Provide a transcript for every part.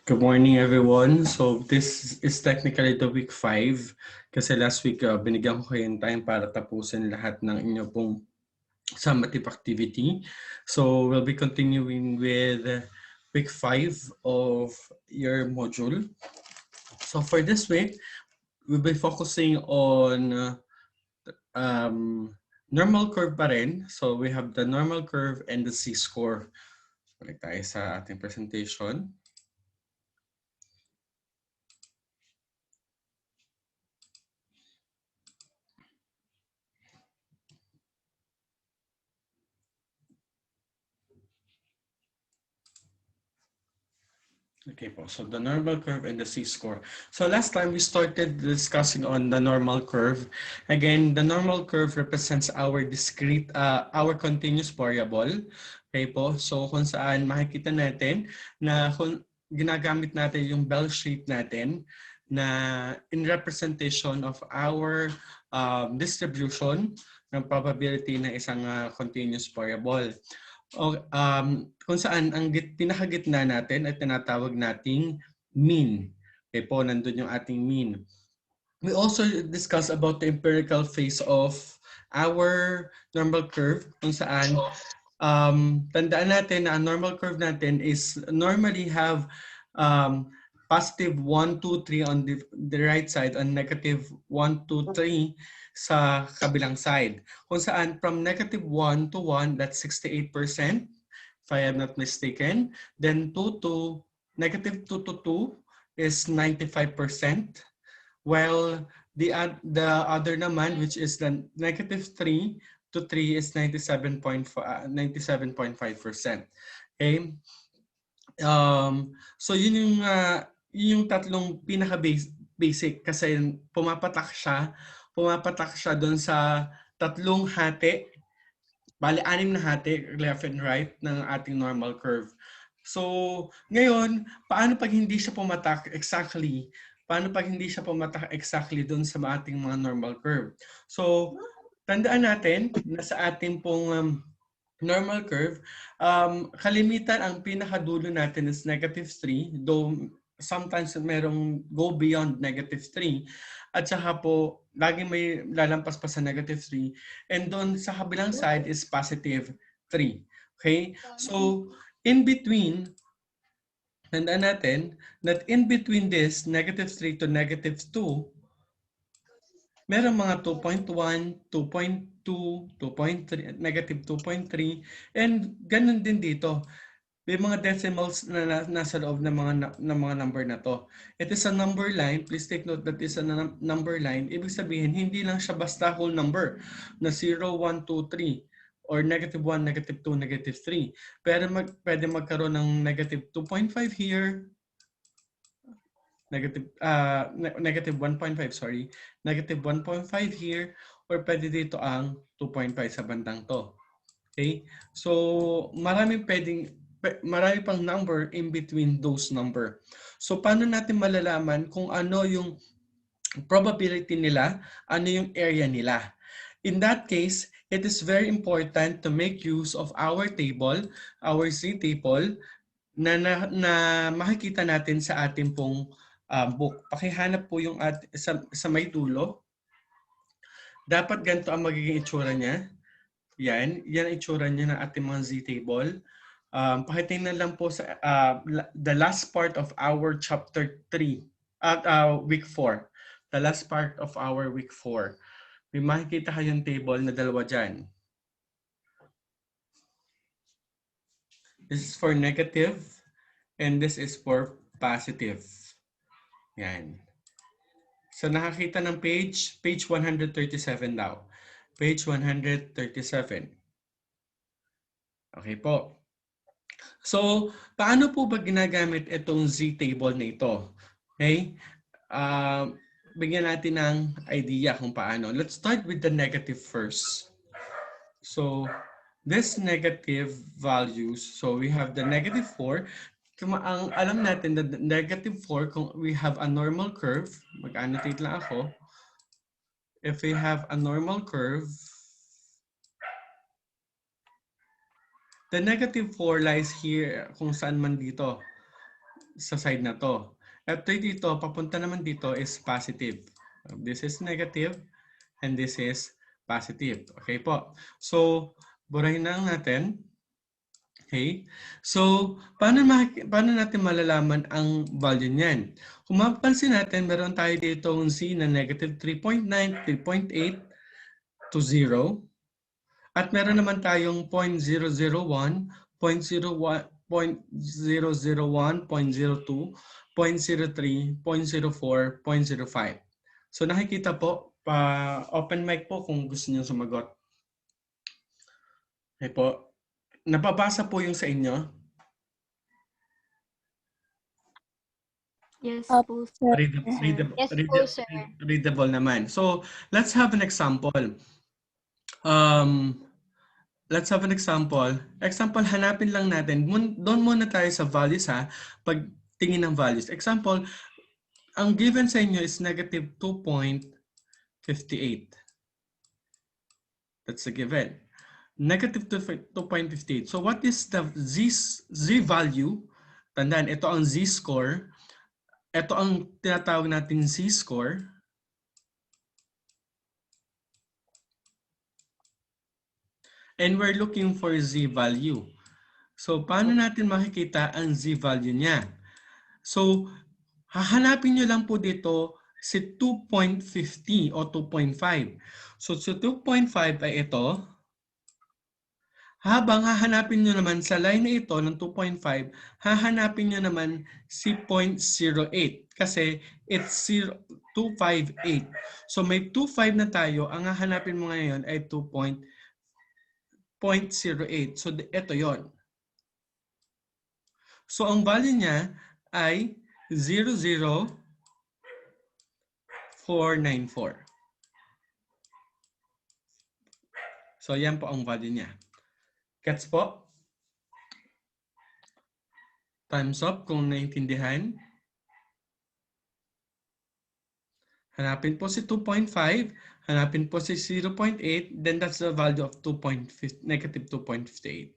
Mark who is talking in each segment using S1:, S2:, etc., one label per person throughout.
S1: Good morning, everyone. So this is technically the week 5 kasi last week binigyan ko kayo ng time para tapusin lahat ng inyo pong summative activity. So we'll be continuing with week 5 of your module. So for this week, we'll be focusing on normal curve pa rin. So we have the normal curve and the Z-score. Balik tayo sa ating presentation. Okay po, so the normal curve and the Z-score. So last time we started discussing on the normal curve. Again, the normal curve represents our discrete, our continuous variable. Okay po, so kung saan makikita natin na kung ginagamit natin yung bell shape natin na in representation of our distribution ng probability ng isang continuous variable. O, kung saan ang pinakagitna natin ay tinatawag nating mean. Okay po, nandun yung ating mean. We also discuss about the empirical phase of our normal curve kung saan tandaan natin na ang normal curve natin is normally have positive 1, 2, 3 on the right side and negative 1, 2, 3 sa kabilang side. Kung saan from negative 1 to 1, that's 68%, if I am not mistaken. Then 2 to negative 2 to 2 is 95%. While the other naman, which is the negative 3 to 3 is 97.5%. Okay? So yun yung tatlong pinaka-basic kasi pumapatak siya doon sa tatlong hati, bali 6 na hati, left and right ng ating normal curve. So ngayon, paano pag hindi siya pumatak exactly? Paano pag hindi siya pumatak exactly doon sa ating mga normal curve? So tandaan natin na sa ating pong normal curve, kalimitan ang pinakadulo natin is negative 3, though sometimes merong go beyond negative 3. At saka po, laging may lalampas pa sa negative 3. And doon sa kabilang side is positive 3. Okay? So, in between, tandaan natin that in between this negative 3 to negative 2, meron mga 2.1, 2.2, 2.3, negative 2.3, and ganun din dito. May mga decimals na nasa loob ng mga number na to. It is a number line. Please take note that it's a number line. Ibig sabihin, hindi lang siya basta whole number na 0, 1, 2, 3 or negative 1, negative 2, negative 3. Pero pwede magkaroon ng negative 2.5 here, negative 1.5, sorry, negative 1.5 here, or pwede dito ang 2.5 sa bandang to. Okay? So, marami pang number in between those number. So, paano natin malalaman kung ano yung probability nila, ano yung area nila? In that case, it is very important to make use of our table, our Z table, na makikita natin sa ating pong book. Pakihanap po yung sa may dulo. Dapat ganito ang magiging itsura niya. Yan ang itsura niya ng ating mga Z-table. Pakitingnan lang po sa the last part of our chapter 3 at week 4. The last part of our week 4. May makikita kayong table na dalawa dyan. This is for negative and this is for positive. Yan. So nakakita ng page 137 daw. Page 137. Okay po. So, paano po ba ginagamit itong Z-table na ito? Okay? Bigyan natin ng idea kung paano. Let's start with the negative first. So, this negative values, so we have the negative 4. Ang alam natin, the negative 4, kung we have a normal curve, mag-annotate lang ako. If we have a normal curve, the negative 4 lies here kung saan man dito. sa side na to. At dito, papunta naman dito is positive. This is negative and this is positive. Okay po. So, burahin na natin. Okay? So, paano natin malalaman ang value niyan? Kung mapapansin natin, meron tayo dito ang Z na negative 3.9, 3.8 to 0. At meron naman tayong 0.001, 0.001, 0.001, 0.02, 0.03, 0.04, 0.05. So nakikita po, open mic po kung gusto niyo sumagot. Okay po. Napabasa po yung sa inyo?
S2: Yes po, sir. Yes po, sir.
S1: Readable naman. So, let's have an example. Let's have an example. Example, hanapin lang natin. Doon muna tayo sa values ha. Pagtingin ng values. Example, ang given sa inyo is negative 2.58. That's a given. Negative 2.58. So what is the Z value? Tandaan, ito ang Z-score. Ito ang tinatawag natin Z-score. And we're looking for Z value. So, paano natin makikita ang Z value niya? So, hahanapin nyo lang po dito si 2.50 o 2.5. So, si 2.5 ay ito. Habang hahanapin nyo naman sa line na ito ng 2.5, hahanapin nyo naman si 0.08 kasi it's 258. So, may 2.5 na tayo. Ang hahanapin mo ngayon ay 2.08. So, ito yon. So, ang value niya ay 00494. So, yan po ang value niya. Gets po? Time's up kung naiintindihan. Hanapin po si 2.5. Hanapin po si 0.8. Then that's the value of negative 2.58.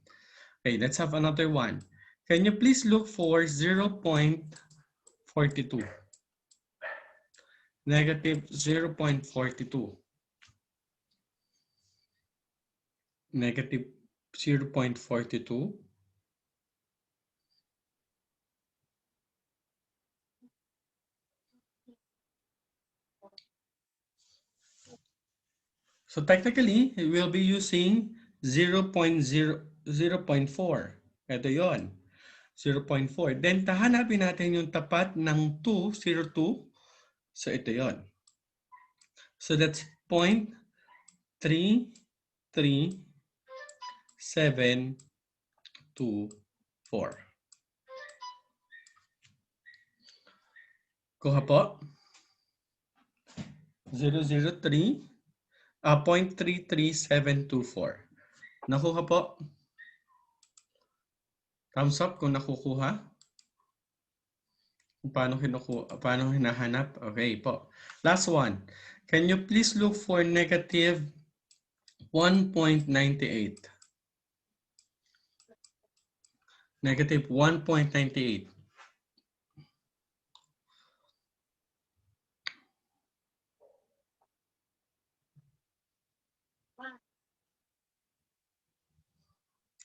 S1: Okay, let's have another one. Can you please look for 0.42? Negative 0.42. Negative 0.42. So technically, we'll be using 0.4. Ito yon. 0.4. Then tahanapin natin yung tapat ng 2, 0.2. So ito yon. So that's 0.33724. Kuha po. 0.33724. Nakuha po. Thumbs up kung nakukuha. Paano hinahanap? Okay po. Last one. Can you please look for negative 1.98? Negative 1.98.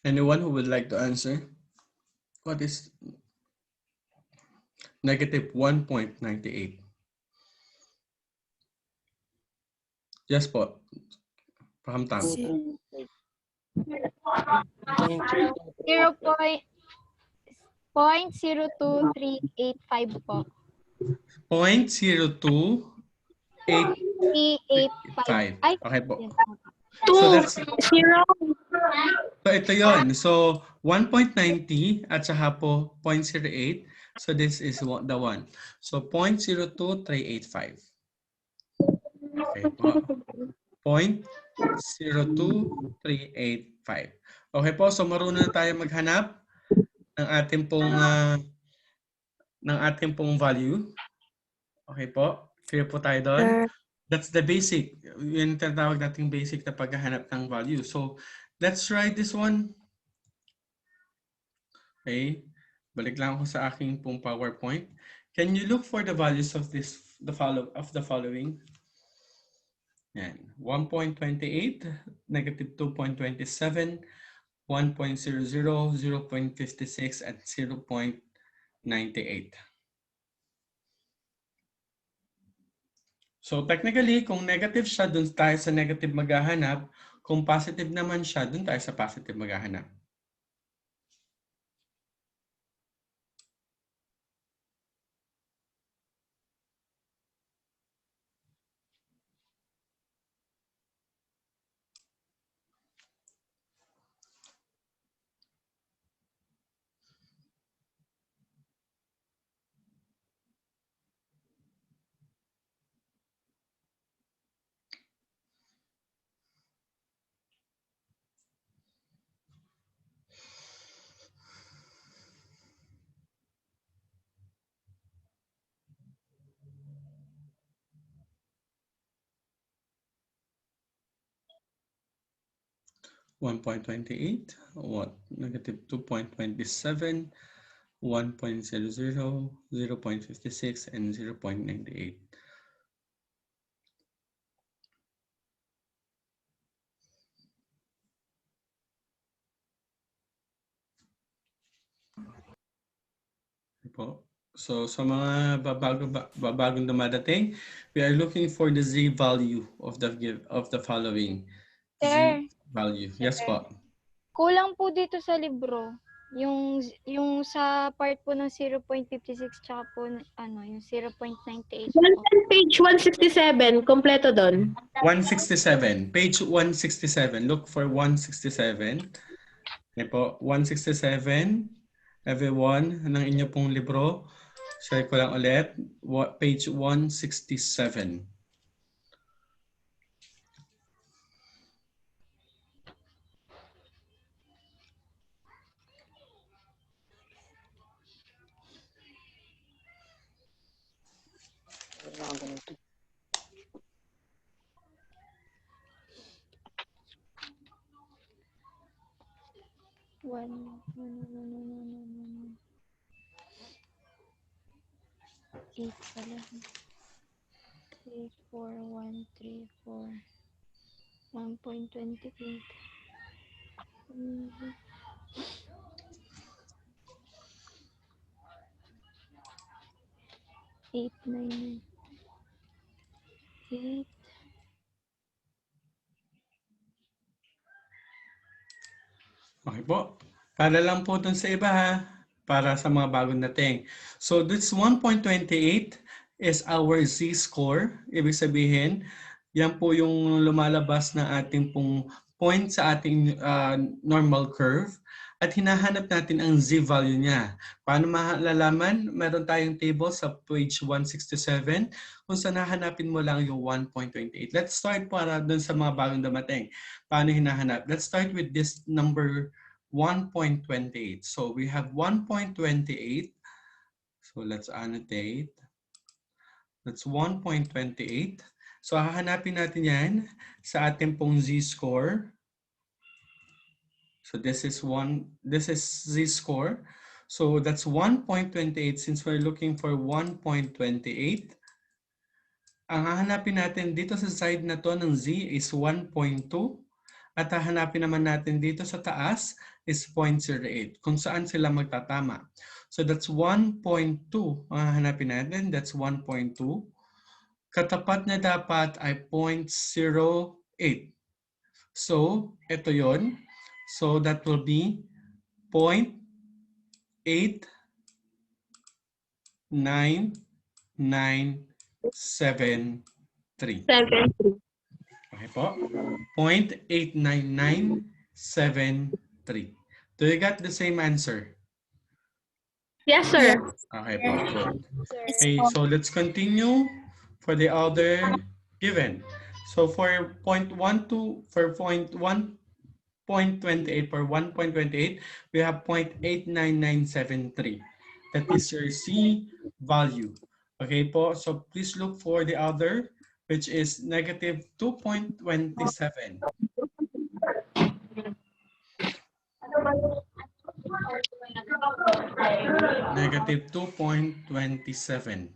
S1: Anyone who would like to answer? What is negative 1.98? Yes po. Pakamtam.
S2: 0.02385 po.
S1: 0.02885. Okay po.
S2: So
S1: that's So ito yon. So 1.90 at saka po 0.08. So this is the one. So 0.02385. Okay po. 0.02385. Okay po, so marunong na tayo maghanap ng ating pong value. Okay po? Clear po tayo doon? That's the basic. Yun tinatawag nating basic na paghahanap ng value. So let's try this one. Okay. Balik lang ako sa aking pong PowerPoint. Can you look for the values of the following? Yan. 1.28, negative 2.27, 1.00, 0.56, at 0.98. So technically, kung negative siya, dun tayo sa negative maghahanap. Kung positive naman siya, dun tayo sa positive maghahanap. (1.28), negative 2.27, 1.00, 0.56, and 0.98. So sa mga babagong dumadating, we are looking for the Z value of the following.
S2: Sir.
S1: Z value. Yes po.
S2: Kulang po dito sa libro. Yung sa part po ng 0.56 tsaka po yung 0.98 po.
S3: Page 167, kompleto doon.
S1: 167. Page 167. Look for 167. Okay po. 167. Everyone, ng inyo pong libro. Share ko lang ulit. Page 167.
S2: Eight pala. 3, 4, 1, 3, 4. 1.28. 8, 9, 8.
S1: Okay po. Para lang po dun sa iba ha. Para sa mga bagong dating. So this 1.28 is our Z-score. Ibig sabihin, yan po yung lumalabas na ating pong point sa ating normal curve. At hinahanap natin ang Z value niya. Paano malalaman? Meron tayong table sa page 167 kung saan hahanapin mo lang yung 1.28. Let's start para dun sa mga bagong dumating. Paano hinahanap? Let's start with this number 1.28. So we have 1.28. So let's annotate. That's 1.28. So hahanapin natin yan sa ating pong Z-score. So this is Z-score. So that's 1.28. Since we're looking for 1.28, ang hahanapin natin dito sa side na to ng Z is 1.2. At hahanapin naman natin dito sa taas is 0.08. Kung saan sila magtatama. So that's 1.2. Ang hahanapin natin, that's 1.2. Katapat na dapat ay 0.08. So, ito yon. So that will be 0.89973. Okay po? 0.89973. Do you get the same answer?
S3: Yes, sir.
S1: Okay po. Good. Okay, so let's continue for the other given. So for 0.12, for 0.1.28, for 1.28, we have 0.89973. That is your C value. Okay po, so please look for the other, which is negative 2.27. Negative 2.27.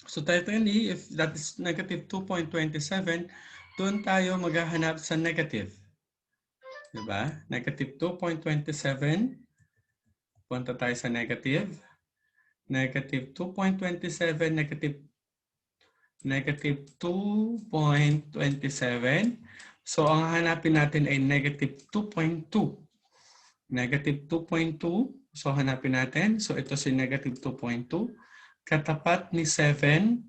S1: So technically, if that is negative 2.27, doon tayo maghahanap sa negative. Diba? Negative 2.27. Punta tayo sa negative. Negative 2.27, negative 2.27. So ang hanapin natin ay negative 2.2. Negative 2.2. So hanapin natin. So ito si negative 2.2. Katapat ni 7.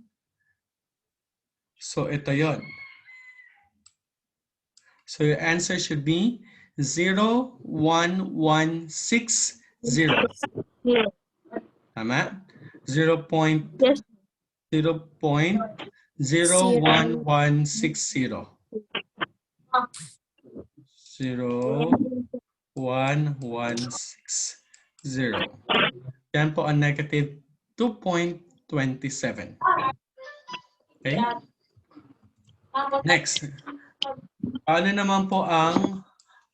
S1: So ito yon. So your answer should be 0.1160. Tama? 0.0.01160.
S3: Yes.
S1: 0.1160. Yan po ang negative 2.27. Okay? Next. Ano naman po ang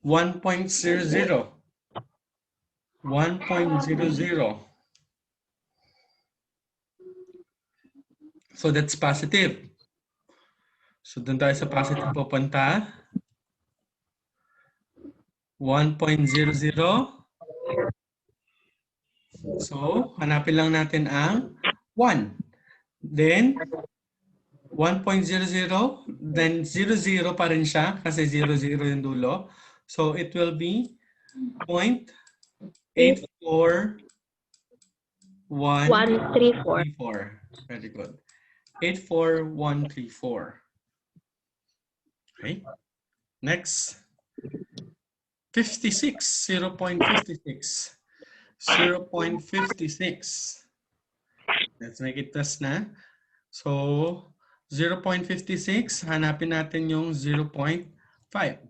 S1: 1.00? 1.00. So that's positive. So doon tayo sa positive pupunta. 1.00. So hanapin lang natin ang 1. Then 1.00. Then 00 pa rin siya kasi 00 yung dulo. So it will be 0.84134.
S3: 134.
S1: Very good. 84134. Okay. Next. 56. 0.56. 0.56. Let's make it test na. So 0.56. Hanapin natin yung 0.5. 0.5.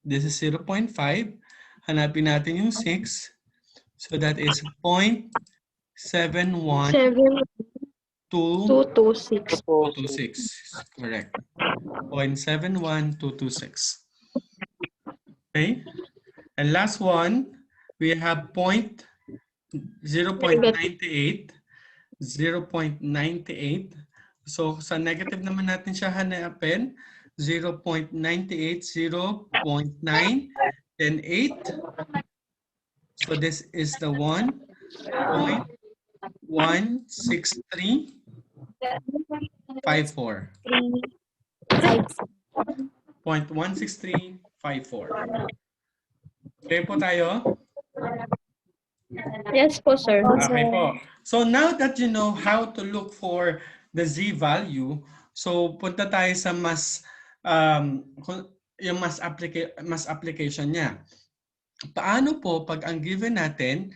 S1: This is 0.5. Hanapin natin yung 6. So that is 0.71226. Correct. 0.71226. Okay. And last one, we have 0.98. 0.98. So sa negative naman natin siya hanapin. 0.98, 0.9, then 8. So this is the 1.16354. 0.16354. Okay po tayo?
S3: Yes po, sir.
S1: Okay po. So now that you know how to look for the Z value, so punta tayo sa yung mas application niya. Paano po pag ang given natin,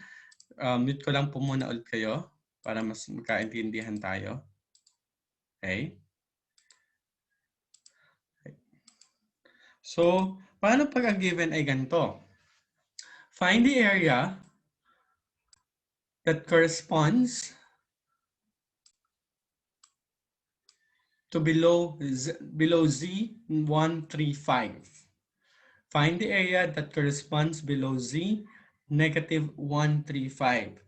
S1: mute ko lang po muna ulit kayo para mas magkaintindihan tayo. Okay. So, paano pag ang given ay ganito? Find the area that corresponds to below Z135. Find the area that corresponds below Z negative 135.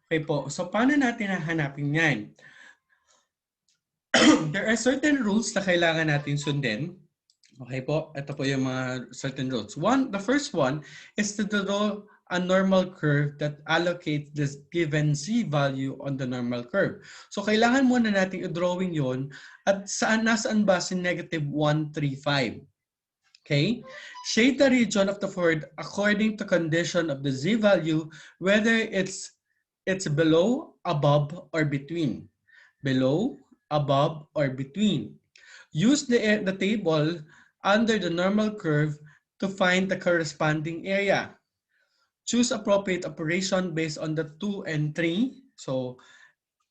S1: Okay po, so paano natin hahanapin yan? There are certain rules na kailangan natin sundin. Okay po, ito po yung mga certain rules. The first one is to draw a normal curve that allocates the given Z value on the normal curve. So kailangan muna natin i-drawing yon at nasaan ba si negative 135. Okay? Shade the region of the word according to condition of the Z value, whether it's below, above, or between. Below, above, or between. Use the table under the normal curve to find the corresponding area. Choose appropriate operation based on the 2 and 3. So,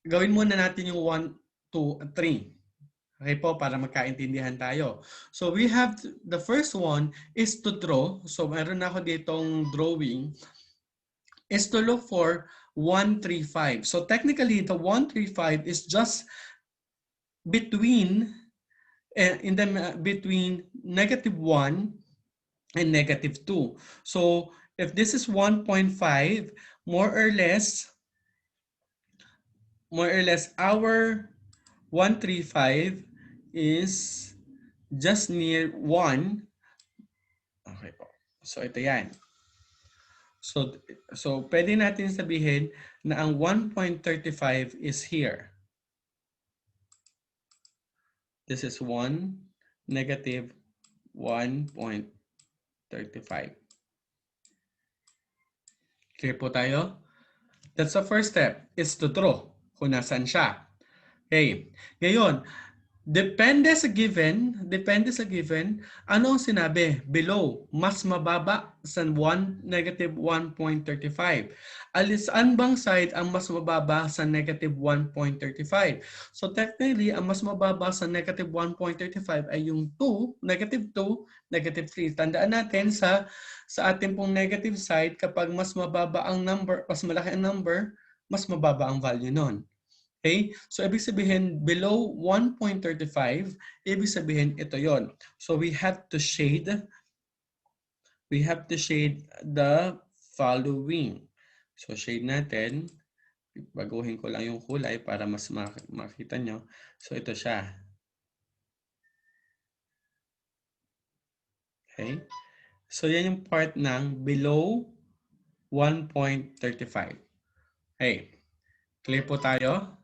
S1: gawin muna natin yung 1, 2, and 3. Okay po, para magkaintindihan tayo. So, we have the first one is to draw. So, meron na ako ditong drawing. Is to look for 135. So, technically, the 135 is just between in the between -1 and -2. So if this is 1.5, more or less our 135 is just near 1. Okay po. So ito yan. So pwede natin sabihin na ang 1.35 is here. This is 1, negative 1.35. Clear po tayo? That's the first step, is to draw kung nasaan siya. Okay. Ngayon, depende sa given, ano ang sinabi? Below, mas mababa sa negative 1.35. Saan bang side ang mas mababa sa negative 1.35? So technically, ang mas mababa sa negative 1.35 ay yung 2, negative 3. Tandaan natin sa ating pong negative side, kapag mas mababa ang number, mas malaki ang number, mas mababa ang value nun. Okay? So, ibig sabihin, below 1.35, ibig sabihin, ito yon. So, we have to shade the following. So, shade natin. Baguhin ko lang yung kulay para mas makita nyo. So, ito siya. Okay? So, yan yung part ng below 1.35. Okay. Clear po tayo?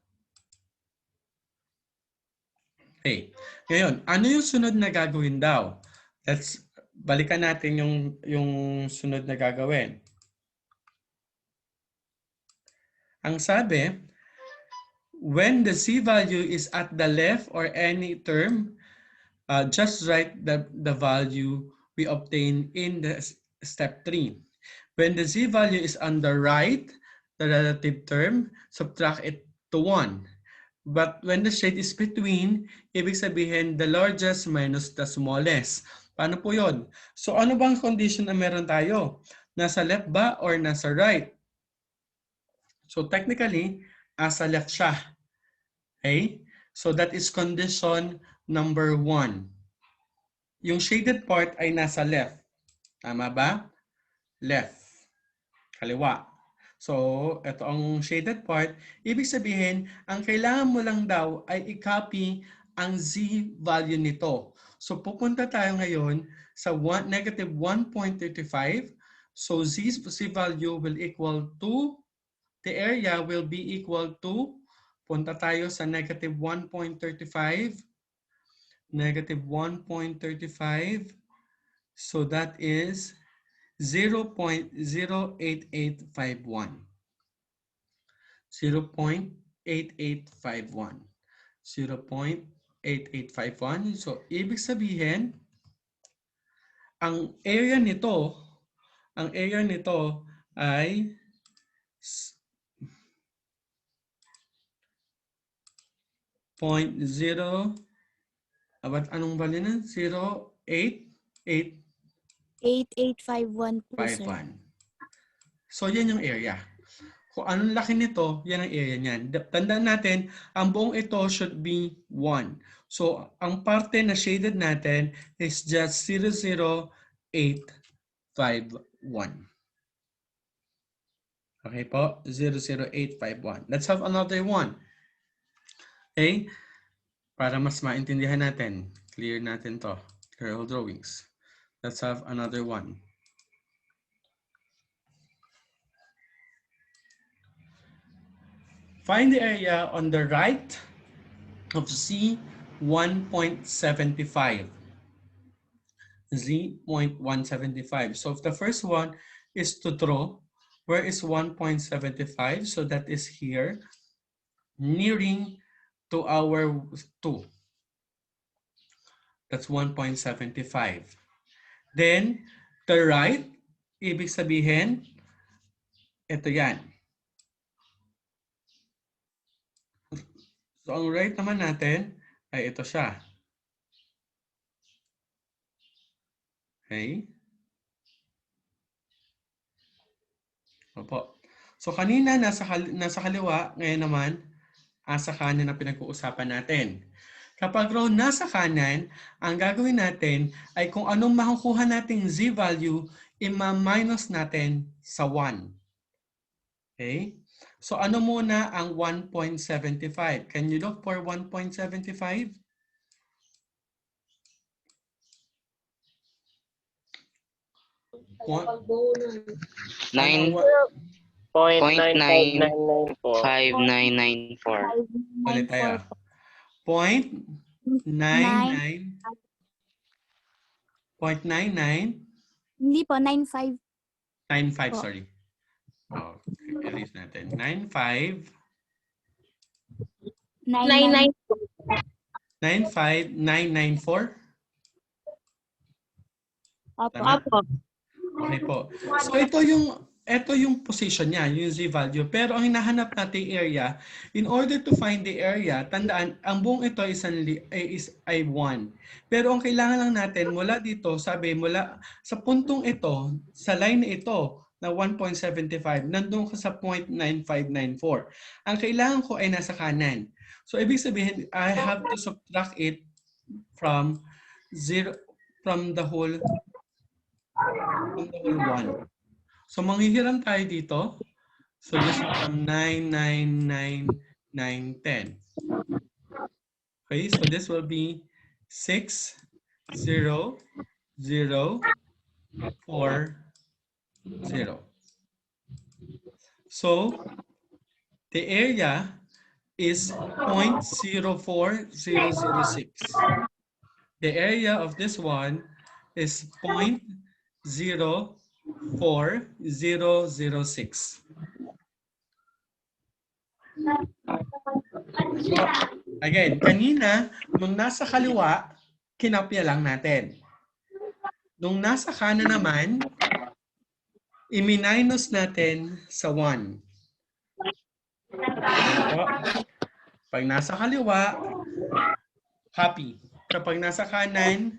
S1: Okay. Ngayon, ano yung sunod na gagawin daw? Balikan natin yung sunod na gagawin. Ang sabi, when the Z value is at the left or any term, just write the value we obtain in the step 3. When the Z value is on the right, the relative term, subtract it to 1. But when the shade is between, ibig sabihin the largest minus the smallest. Paano po yun? So ano bang condition na meron tayo? Nasa left ba or nasa right? So technically, nasa left siya. Okay? So that is condition number 1. Yung shaded part ay nasa left. Tama ba? Left. Kaliwa. So, ito ang shaded part. Ibig sabihin, ang kailangan mo lang daw ay i-copy ang Z value nito. So, pupunta tayo ngayon sa negative 1.35. So, Z value will equal to, the area will be equal to, punta tayo sa negative 1.35. Negative 1.35. So, that is 0.08851. 0.8851. 0.8851. So, ibig sabihin, ang area nito ay anong value na? 0.8851.
S4: 8851 po, sir.
S1: So, yan yung area. Kung anong laki nito, yan ang area niyan. Tandaan natin, ang buong ito should be 1. So, ang parte na shaded natin is just 00851. Okay po? 00851. Let's have another one. Okay? Para mas maintindihan natin. Clear natin to. Clear all drawings. Let's have another one. Find the area on the right of Z 1.75. Z 1.75. So if the first one is to draw, where is 1.75? So that is here, nearing to our 2. That's 1.75. Then, the right, ibig sabihin, ito yan. So, ang right naman natin ay ito siya. Okay? Opo. So, kanina nasa kaliwa, ngayon naman, sa kanan na pinag-uusapan natin. Kapag raw nasa kanan, ang gagawin natin ay kung anong makukuha nating z-value, ima-minus natin sa 1. Okay? So ano muna ang 1.75? Can you look for 1.75?
S5: Nine
S1: Ano,
S5: point
S3: 0.95994.
S5: 5994.
S1: ulit tayo. 0.99 0.9995,
S4: Hindi po, 95. Po.
S1: sorry. Oh, erase natin. 95
S3: 99.
S1: 95994.
S4: Opo.
S1: Tama?
S3: Opo.
S1: Okay po. So ito yung position niya, yung z-value. Pero ang hinahanap natin area, in order to find the area, tandaan, ang buong ito ay 1. Pero ang kailangan lang natin mula dito, sabi, mula sa puntong ito, sa line na ito, na 1.75, nandun ka sa 0.9594. Ang kailangan ko ay nasa kanan. So ibig sabihin, I have to subtract it from the whole 1. So manghihiram tayo dito. So this will become 999,910. Okay, so this will be 60040. So the area is 0.04006. The area of this one is 0.04006. So, again, kanina, nung nasa kaliwa, kinapya lang natin. Nung nasa kanan naman, i-minus natin sa 1. So, pag nasa kaliwa, copy. Kapag nasa kanan,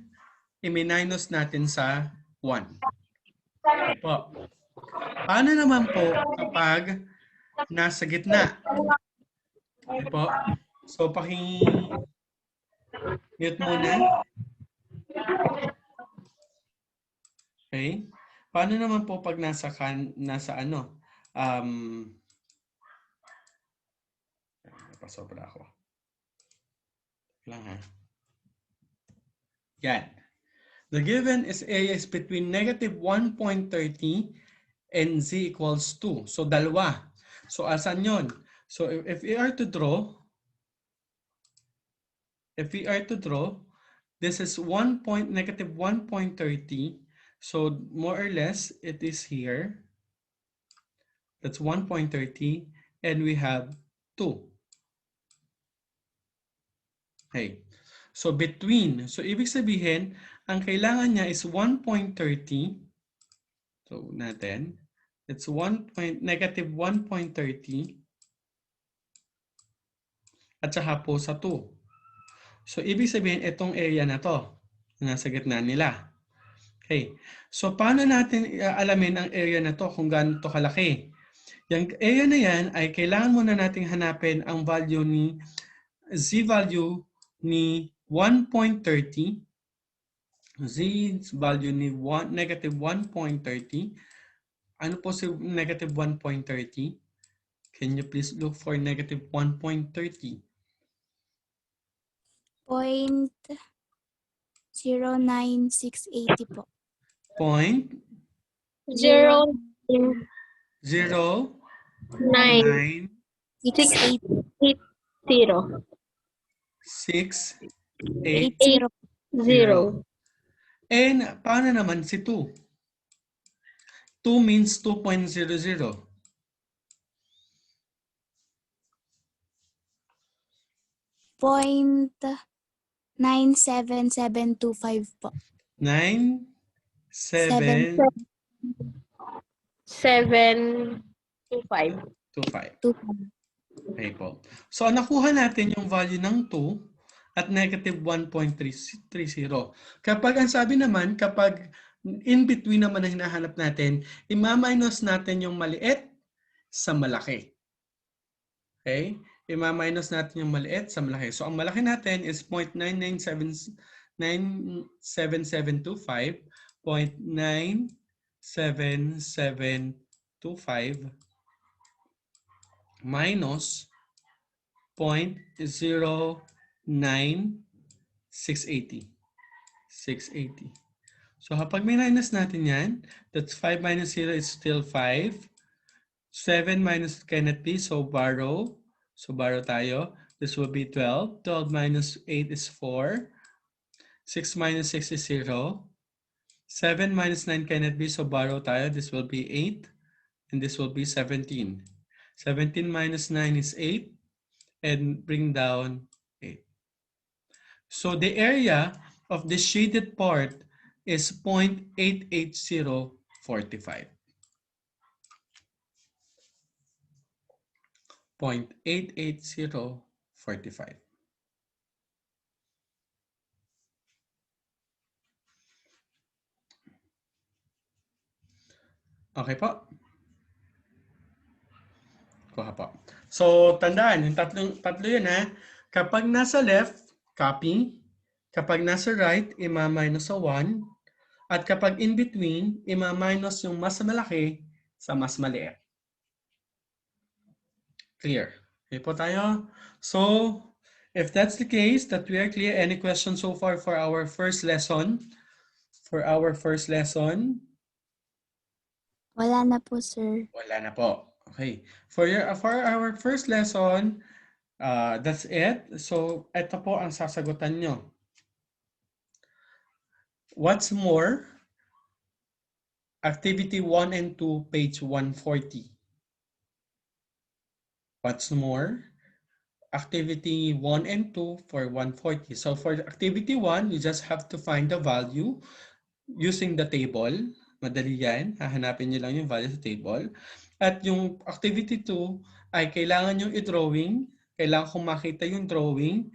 S1: i-minus natin sa 1. Po. Paano naman po kapag nasa gitna? Po. So, paki-mute muna. Okay. Paano naman po pag nasa ano? Napasobra ako. Lang ha. Yan. The given is area is between negative 1.30 and z equals 2. So, dalawa. So, asan yun? So, if we are to draw, this is negative 1.30. So, more or less, it is here. That's 1.30. And we have 2. Okay. So, so ibig sabihin, ang kailangan niya is 1.30. So, natin. It's negative 1.30. At saka po sa 2. So, ibig sabihin, itong area na to. Nasa gitna nila. Okay. So, paano natin alamin ang area na to kung gaano to kalaki? Yung area na yan ay kailangan muna nating hanapin ang value ni z-value ni 1.30. Z-value ni negative 1.30. Ano po si negative 1.30? Can you please look for negative 1.30?
S4: 0.09680 po.
S3: 0.
S1: 0.0960.
S3: 680. 0.
S1: And paano naman si 2? 2 means 2.00.
S4: 0.97725 po.
S1: 9.725.
S3: 725.
S1: Okay po. So, nakuha natin yung value ng 2 at negative 1.30. Kapag ang sabi naman, kapag in between naman na hinahanap natin, ima-minus natin yung maliit sa malaki. Okay? ima-minus natin yung maliit sa malaki. So, ang malaki natin is 0.97725, 0.97725 minus 0.09680. 680. So, kapag minus natin yan, that's 5 minus 0 is still 5. 7 minus cannot be, so borrow. So, borrow tayo. This will be 12. 12 minus 8 is 4. 6 minus 6 is 0. 7 minus 9 cannot be, so borrow tayo. This will be 8. And this will be 17. 17 minus 9 is 8. And bring down 8. So, the area of the shaded part is 0.88045. 0.88045. Okay po? Kuha po. So, tandaan, yung tatlo yun ha. Kapag nasa left, copy. Kapag nasa right, ima-minus sa 1. At kapag in between, ima-minus yung mas malaki sa mas maliit. Clear? Okay po tayo? So, if that's the case, that we are clear, any questions so far for our first lesson? For our first lesson?
S4: Wala na po, sir.
S1: Wala na po. Okay. For our first lesson, that's it. So, ito po ang sasagutan nyo. What's more? Activity 1 and 2, page 140. What's more? Activity 1 and 2 for 140. So for activity 1, you just have to find the value using the table. Madali yan. Hahanapin nyo lang yung value sa table. At yung activity 2 ay kailangan yung i-drawing. Kailangan kong makita yung drawing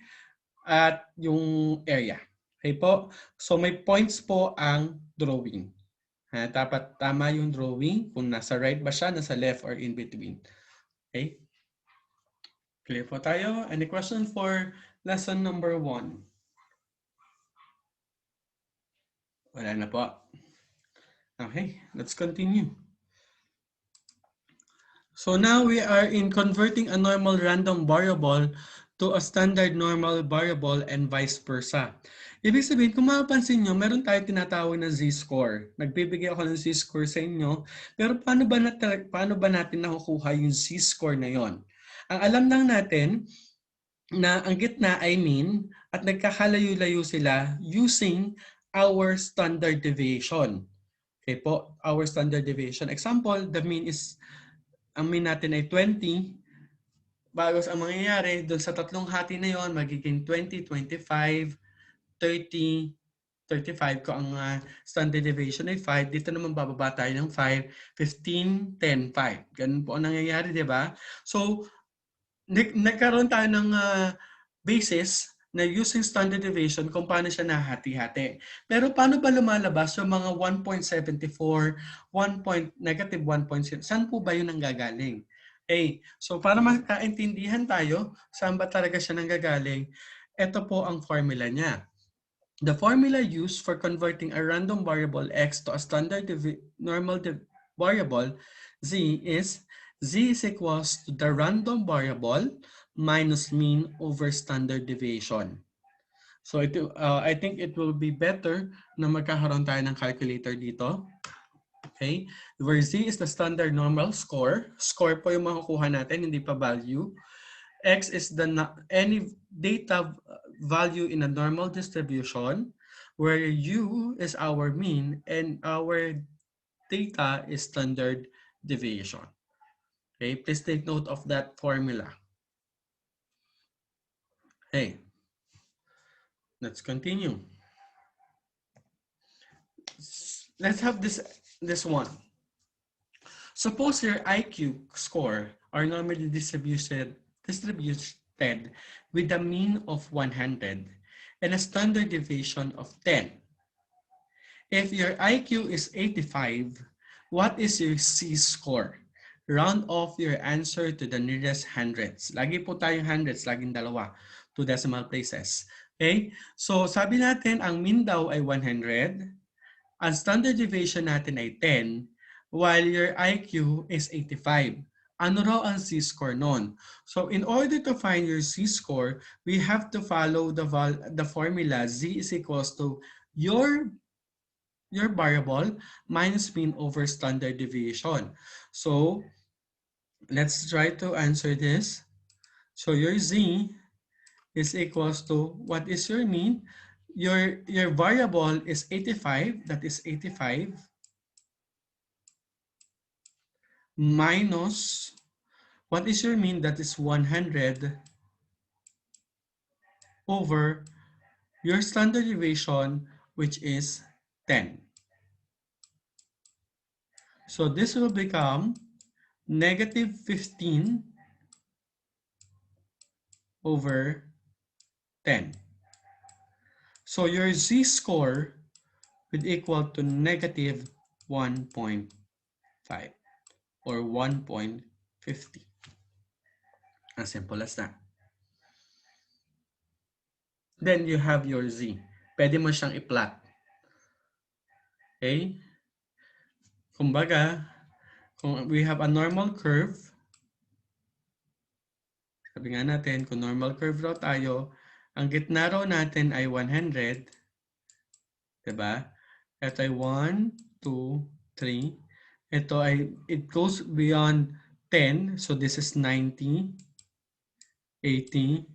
S1: at yung area. Okay po? So may points po ang drawing. Dapat tama yung drawing. Kung nasa right ba siya, nasa left, or in between. Okay? Clear po tayo? Any question for lesson number 1? Wala na po. Okay, let's continue. So now we are in converting a normal random variable to a standard normal variable and vice versa. Ibig sabihin, kung mapapansin nyo, meron tayo tinatawag na z-score. Nagbibigay ako ng z-score sa inyo, pero paano ba natin nakukuha yung z-score na yon? Ang alam lang natin na ang gitna ay mean at nagkakalayo-layo sila using our standard deviation. Okay po, our standard deviation. Example, the mean is, ang mean natin ay 20. Bagos ang mangyayari, doon sa tatlong hati na yon, magiging 20, 25, 30, 35 ko ang standard deviation ay 5. Dito naman bababa tayo ng 5, 15, 10, 5. Ganun po ang nangyayari, di ba? So, nagkaroon tayo ng basis na using standard deviation kung paano siya nahati-hati. Pero paano ba lumalabas yung mga 1.74, negative 1.0? Saan po ba yun ang gagaling? Okay, so para makaintindihan tayo saan ba talaga siya nanggagaling, ito po ang formula niya. The formula used for converting a random variable x to a standard normal variable z is z is equals to the random variable minus mean over standard deviation. So I think it will be better na magkakaroon tayo ng calculator dito. Okay? Where z is the standard normal score. Score po yung makukuha natin, hindi pa value. X is any data value in a normal distribution, where u is our mean and our data is standard deviation. Okay, please take note of that formula. Okay, let's continue. Let's have this one. Suppose your IQ score are normally distributed with a mean of 100 and a standard deviation of 10. If your IQ is 85, what is your C score? round off your answer to the nearest hundreds. Lagi po tayong hundreds, laging dalawa, 2 decimal places. Okay? So sabi natin, ang mean daw ay 100. Ang standard deviation natin ay 10, while your IQ is 85. Ano raw ang Z-score nun? So in order to find your Z-score, we have to follow the formula Z is equals to your variable minus mean over standard deviation. So let's try to answer this. So your Z is equals to, what is your mean? Your variable is 85, that is 85, minus, what is your mean? That is 100 over your standard deviation, which is 10. So this will become negative 15 over 10. So your Z-score would equal to negative 1.5 or 1.50. As simple as that. Then you have your Z. Pwede mo siyang i-plot. Okay? Kumbaga, kung we have a normal curve, sabi nga natin, kung normal curve raw tayo, ang gitna raw natin ay 100. Diba? Ito ay 1, 2, 3. Ito ay, it goes beyond 10. So this is 90, 80,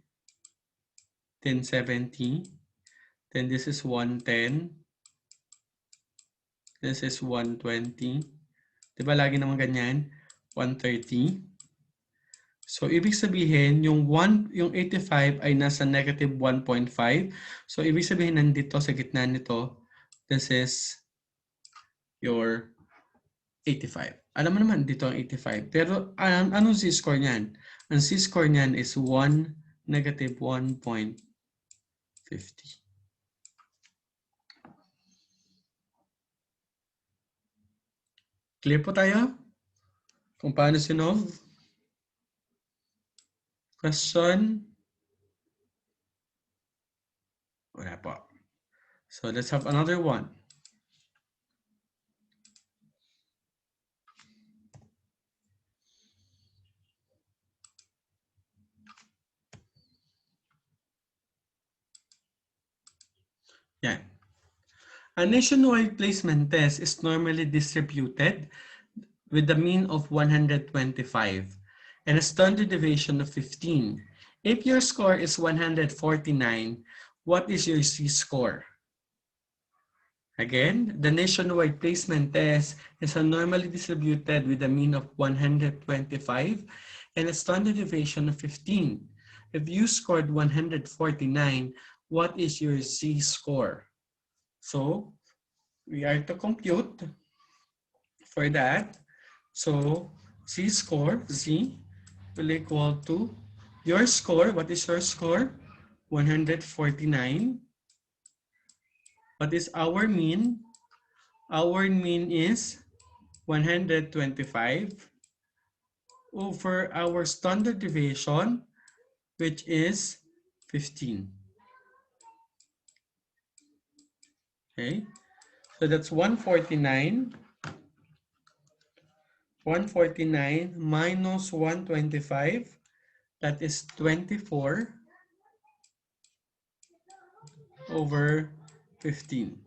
S1: then 70. Then this is 110. This is 120. Diba lagi naman ganyan? 130. So, ibig sabihin, yung 85 ay nasa negative 1.5. So, ibig sabihin, nandito sa gitna nito, this is your 85. Alam mo naman, dito ang 85. Pero, anong Z-score niyan? Ang Z-score niyan is negative 1.50. Clear po tayo? Kung paano sinolve? Question? Wala po. So let's have another one. Yan. A nationwide placement test is normally distributed with a mean of 125 and a standard deviation of 15. If your score is 149, what is your Z-score? Again, the nationwide placement test is normally distributed with a mean of 125 and a standard deviation of 15. If you scored 149, what is your Z-score? So, we are to compute for that. So, Z-score, Z, will equal to your score. What is your score? 149. What is our mean? Our mean is 125 over our standard deviation, which is 15. Okay, so that's 149. 149 minus 125, that is 24 over 15.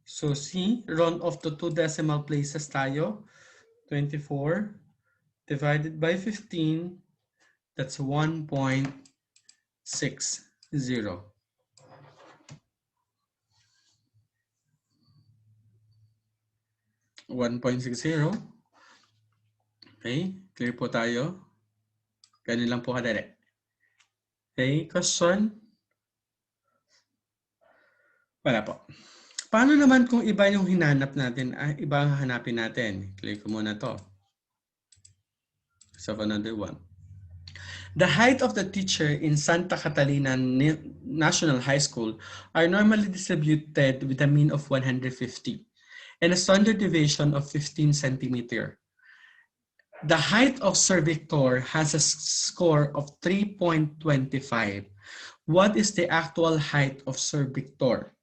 S1: So C, round off to 2 decimal places tayo. 24 divided by 15, that's 1.60. 1.60. Okay, clear po tayo. Ganun lang po kadali. Okay, question? Wala po. Paano naman kung iba yung hinanap natin, iba ang hanapin natin? Clear ko muna to. Let's have another one. The height of the teacher in Santa Catalina National High School are normally distributed with a mean of 150. And a standard deviation of 15 centimeter. The height of Sir Victor has a score of 3.25. What is the actual height of Sir Victor?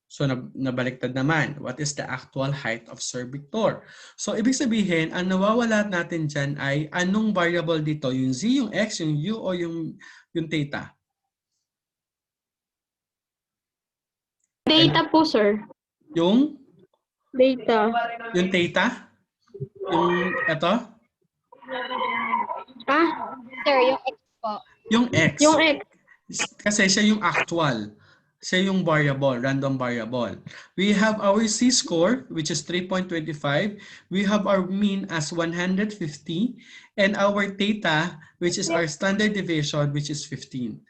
S1: So, nabaliktad naman. What is the actual height of Sir Victor? So, ibig sabihin, ang nawawala natin dyan ay anong variable dito? Yung z, yung x, yung u, o yung theta?
S3: Data po, sir.
S1: Yung
S3: Data.
S1: theta? Yung ito?
S3: Ah,
S2: Sir, yung X po.
S1: Yung x.
S3: yung X.
S1: Kasi siya yung actual. Siya yung variable, random variable. We have our z-score, which is 3.25. We have our mean as 150. And our theta, which is our standard deviation, which is 15.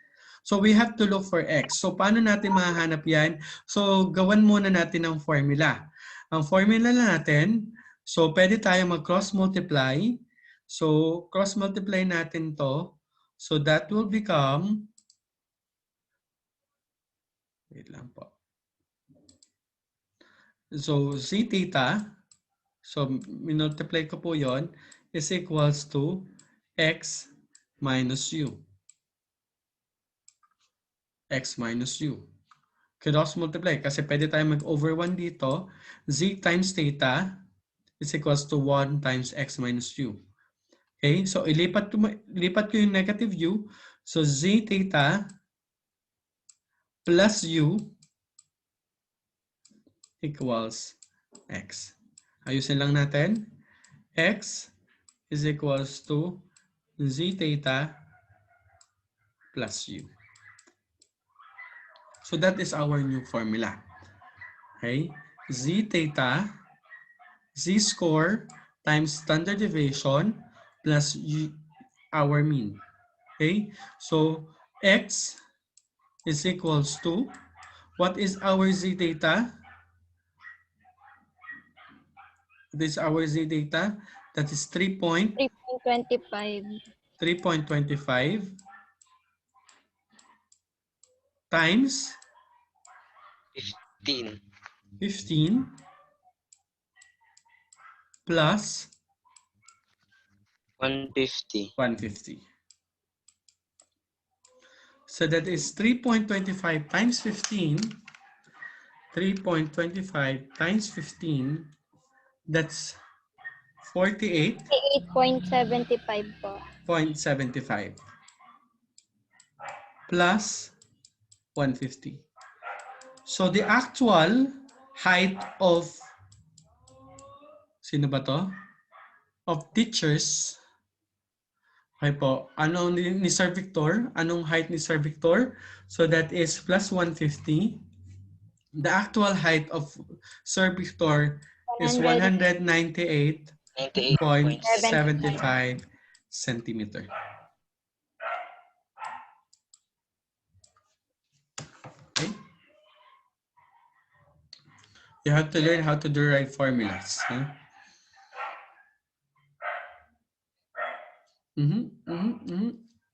S1: So we have to look for x. So paano natin mahahanap yan? So gawan muna natin ang formula. Ang formula natin, so pwede tayo mag-cross multiply. So cross multiply natin to. So that will become, wait lang po. So z theta, so minultiply ko po yon, is equals to x minus u. X minus u. Cross multiply kasi pwede tayo mag-over 1 dito. Z times theta is equals to 1 times x minus u. Okay, so ilipat ko yung negative u. So z theta plus u equals x. Ayusin lang natin. X is equals to z theta plus u. So that is our new formula. Okay? Z theta, z score times standard deviation plus our mean. Okay? So x is equals to, what is our z theta? This is our z theta. That is
S2: 3.25.
S1: 3.25 times
S5: 15.
S1: 15 plus
S5: 150.
S1: 150. So that is 3.25 times 15. 3.25 times 15. That's
S2: 8.75 po.
S1: 48.75 plus 150. So the actual height of, sino ba to? Of teachers. Okay po. Ano ni Sir Victor? Anong height ni Sir Victor? So that is plus 150. The actual height of Sir Victor is 198.75
S5: 98.75.
S1: centimeter. Okay? You have to learn how to derive formulas. Huh?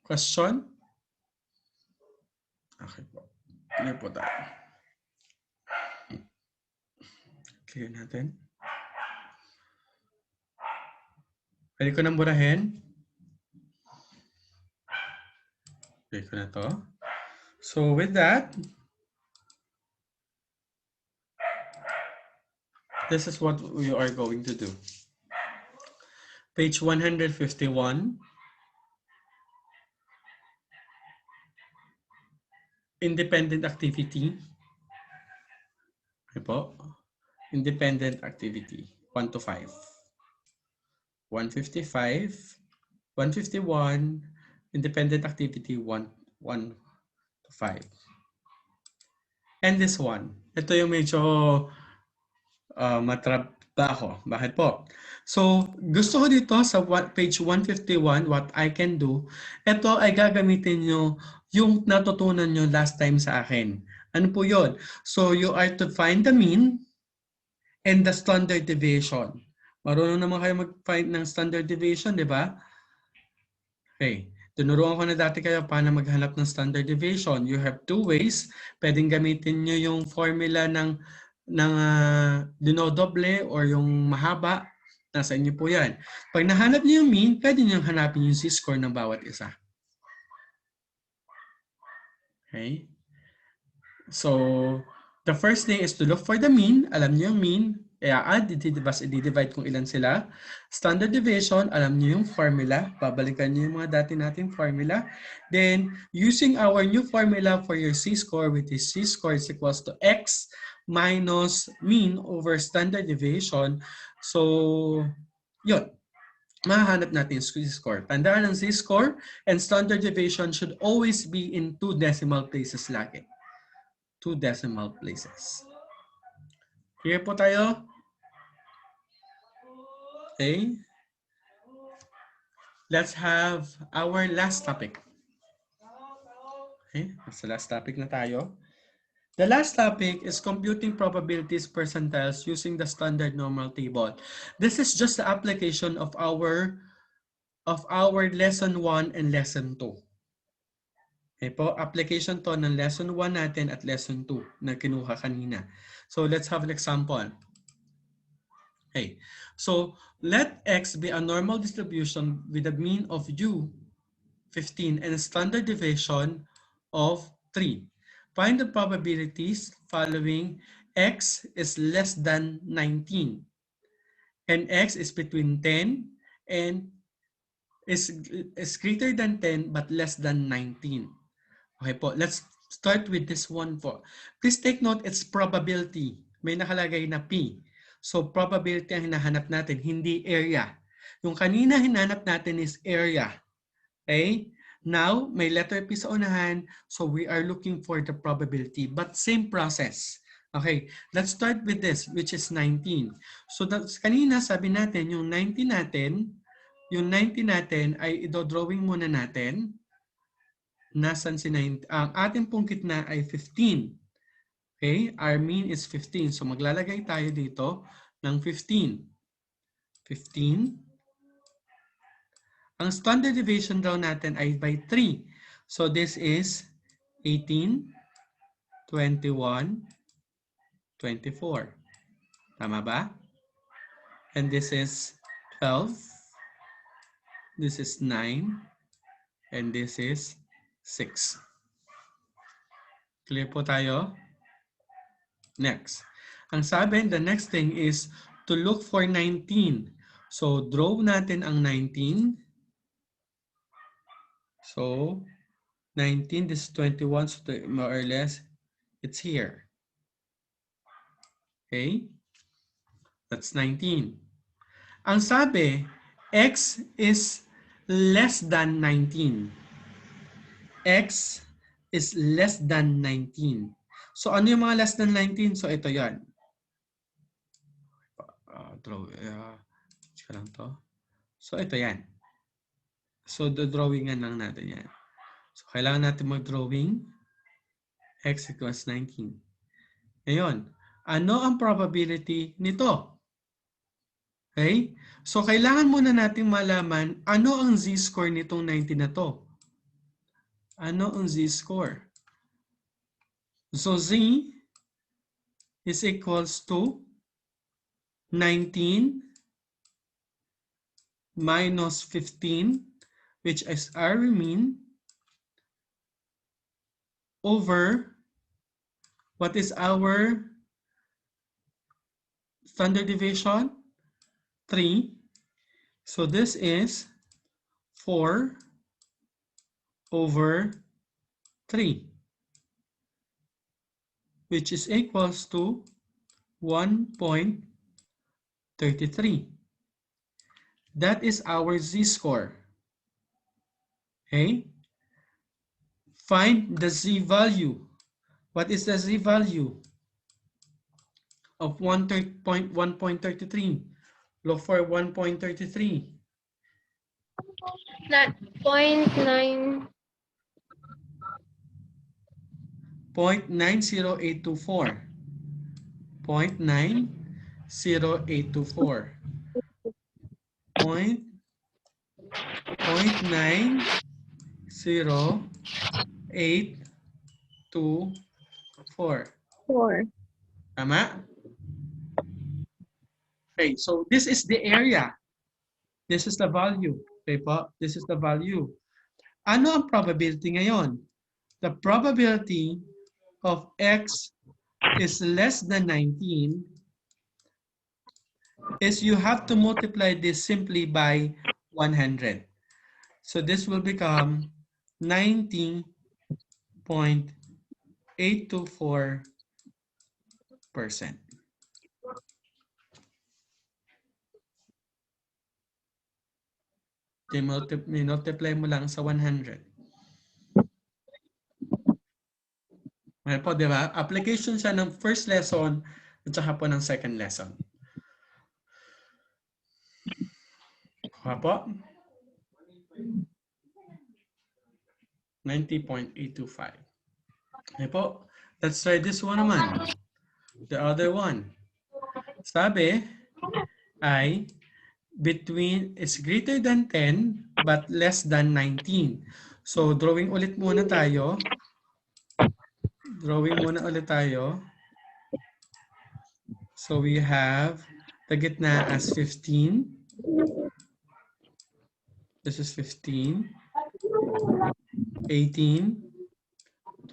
S1: Question? Okay po. Ano po tayo? Clear natin. Pwede ko nang burahin. Pwede ko na to. So with that, this is what we are going to do. Page 151. Independent activity. Okay po. Independent activity. 1 to 5. 155. 151. Independent activity 1 to 5. And this one. Ito yung medyo matrabaho. Bakit po? So, gusto ko dito sa page 151, what I can do, ito ay gagamitin nyo yung natutunan nyo last time sa akin. Ano po yun? So, you are to find the mean and the standard deviation. Marunong naman kayo mag-find ng standard deviation, di ba? Okay. Tinuruan ko na dati kayo paano maghanap ng standard deviation. You have two ways. Pwedeng gamitin nyo yung formula ng dinodoble or yung mahaba. Nasa inyo po yan. Pag nahanap niyo yung mean, pwede niyo hanapin yung z-score ng bawat isa. Okay? So, the first thing is to look for the mean. Alam niyo yung mean. Kaya add, i-divide kung ilan sila. Standard deviation, alam niyo yung formula. Babalikan niyo yung mga dati nating formula. Then, using our new formula for your z-score, which is z-score is equals to x minus mean over standard deviation. So, yun. Mahahanap natin yung z-score. Tandaan ang z-score and standard deviation should always be in 2 decimal places lagi. 2 decimal places. Clear po tayo? Okay. Let's have our last topic. Okay, sa last topic na tayo. The last topic is computing probabilities percentiles using the standard normal table. This is just the application of our lesson 1 and lesson 2. Okay po, application to ng lesson 1 natin at lesson 2 na kinuha kanina. So let's have an example. Okay, so let X be a normal distribution with a mean of U 15 and a standard deviation of 3. Find the probabilities following X is less than 19 and X is between 10 and is greater than 10 but less than 19. Okay po, let's start with this one po. Please take note, it's probability. May nakalagay na P. So probability ang hinahanap natin, hindi area. Yung kanina hinanap natin is area. Okay? Now, may letter P sa unahan, so we are looking for the probability, but same process. Okay, let's start with this, which is 19. So kanina sabi natin, yung 19 natin ay i-drawing muna natin. Nasaan si 19? Ang ating pong gitna ay 15. Okay, our mean is 15. So maglalagay tayo dito ng 15. 15. Ang standard deviation daw natin ay by 3. So this is 18, 21, 24. Tama ba? And this is 12. This is 9. And this is 6. Clear po tayo? Next. Ang sabi, the next thing is to look for 19. So, draw natin ang 19. So, 19, this is 21, so more or less, it's here. Okay? That's 19. Ang sabi, X is less than 19. X is less than 19. So, ano yung mga less than 19? So, ito yan. Lang to. So, ito yan. So, the drawingan lang natin yan. So, kailangan natin mag-drawing. X equals 19. Ngayon, ano ang probability nito? Okay? So, kailangan muna natin malaman ano ang z-score nitong 19 na to. Ano ang z-score? So, z is equals to 19 minus 15, which is our mean, over what is our standard deviation? 3. So this is 4 over 3, which is equals to 1.33. That is our z-score. Okay? Find the z-value. What is the z-value of 1.33? Look for 1.33.
S3: Not 0.9.
S1: 0.90824. 0.90824. 0.90824.
S3: 4.
S1: Tama? Okay, so this is the area. This is the value. Okay po? This is the value. Ano ang probability ngayon? The probability of x is less than 19 is you have to multiply this simply by 100. So this will become 90.824%. Multiply mo lang sa 100. Well po, di ba? Application siya ng first lesson at saka po ng second lesson. Kuha po. 90.825. Okay po. Let's try this one naman. The other one. Sabi ay between is greater than 10 but less than 19. So drawing ulit muna tayo. Drawing muna ulit tayo. So we have the gitna as 15. This is 15. 18.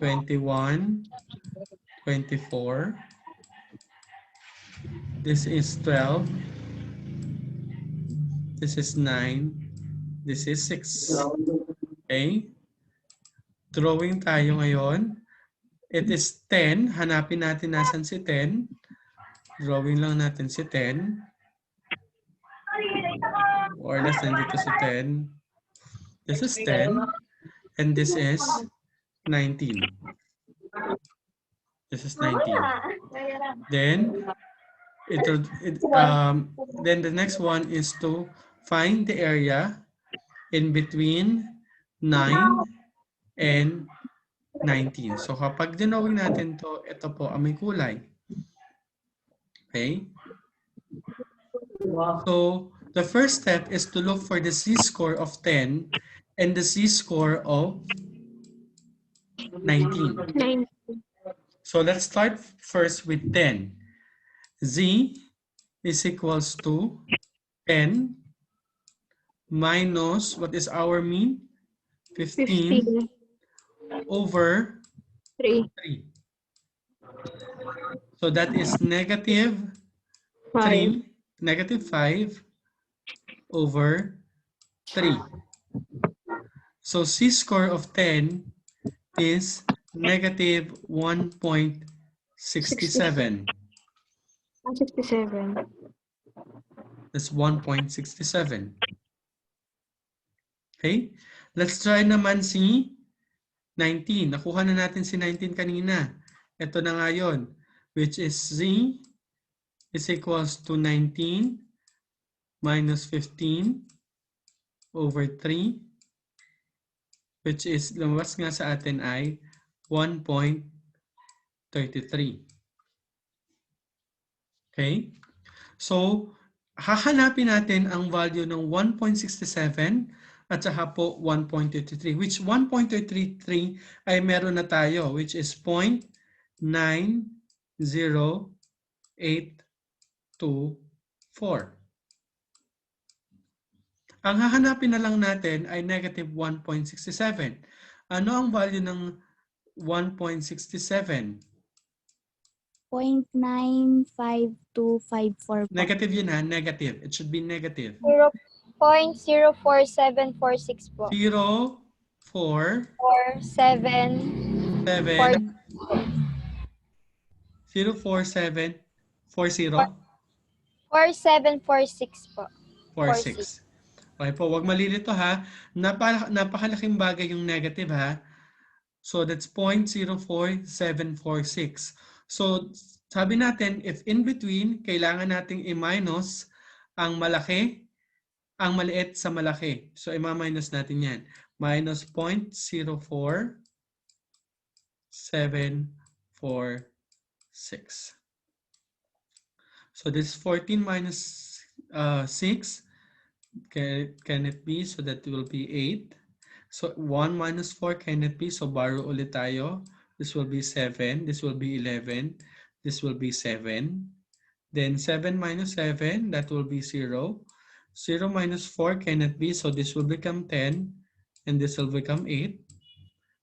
S1: 21. 24. This is 12. This is 9. This is 6. Okay? Drawing tayo ngayon. It is 10. Hanapin natin nasan si 10. Drawing lang natin si 10. Or less than dito si 10. This is 10. And this is 19. This is 19. Then, then the next one is to find the area in between 9 and 19. So kapag dinawin natin to, ito po ang may kulay. Okay? So the first step is to look for the z-score of 10 and the z-score of 19. So let's start first with 10. Z is equals to 10 minus, what is our mean? 15 over
S3: 3.
S1: 3. So that is negative 3, negative 5 over 3. So z-score of 10 is negative 1.67.
S3: 67.
S1: That's 1.67. Okay? Let's try naman si 19. Nakuha na natin si 19 kanina. Ito na nga yun, which is z is equals to 19 minus 15 over 3, which is, lumabas nga sa atin ay 1.33. Okay? So, hahanapin natin ang value ng 1.67 at saka po 1.33, which 1.33 ay meron na tayo, which is 0.90824. Ang hahanapin na lang natin ay negative 1.67. Ano ang value ng 1.67?
S4: 0.95254 po.
S1: Negative yun ha, negative. It should be negative.
S2: 0.04746 po.
S1: 0, 4,
S2: 47.
S1: 7, 0, 4, 7, 4, 0,
S2: 4746 po.
S1: 4, 6. Okay po, huwag malilito ha. Napakalaking bagay yung negative ha. So that's 0.04746. So sabi natin, if in between, kailangan nating i-minus ang malaki, ang maliit sa malaki. So i-minus natin yan. Minus 0.04746. So this 14 minus 6. Can it be? So that will be 8. So 1 minus 4 can it be? So borrow ulit tayo. This will be 7. This will be 11. This will be 7. Then 7 minus 7, that will be 0. 0 minus 4 cannot be, so this will become 10, and this will become 8.